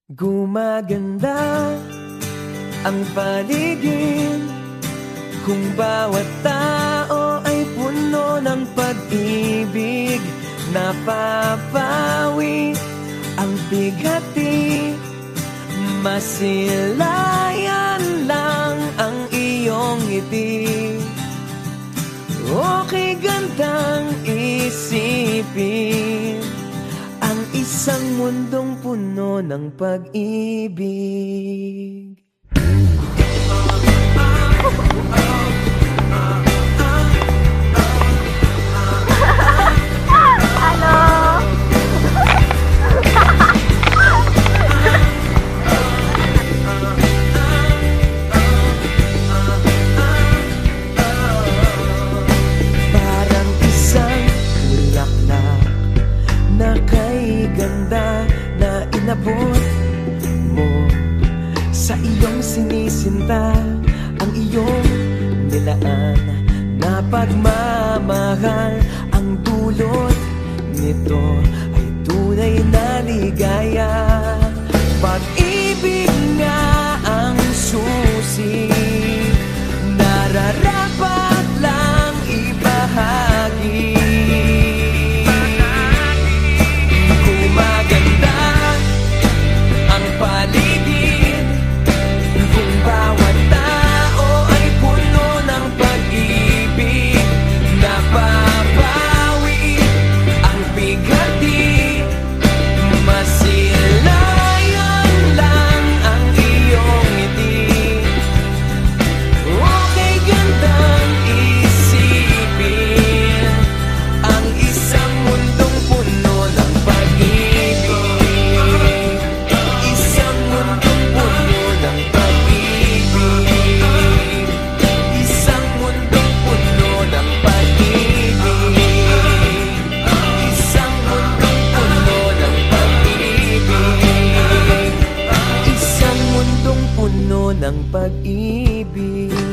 Gumaganda ang paligid kung bawat tao ay puno ng pag-ibig. Napapawi ang bigati, masilayan lang ang iyong ngiti. Okay gandang isipin ang isang mundong puno ng pag-ibig. Parang isang bulaklak na kay ganda na inabot mo sa iyong sinisinta, ang iyong nilaan na pagmamahal. Ang dulot nito ay tunay na ligaya. Pag-ibig nga ang susi, nararapat lang ibahagi. Gumaganda ang paligid kung bawat tao ay puno ng pag-ibig. Napapawi ang bigati, masilayan lang ang iyong ngiti. Okay gandang isipin ang isang mundong puno ng pag-ibig. Isang mundong puno ng pag-ibig. Isang mundong puno ng pag-ibig. Isang mundong puno ng pag-ibig. Isang mundong puno ng pag-ibig.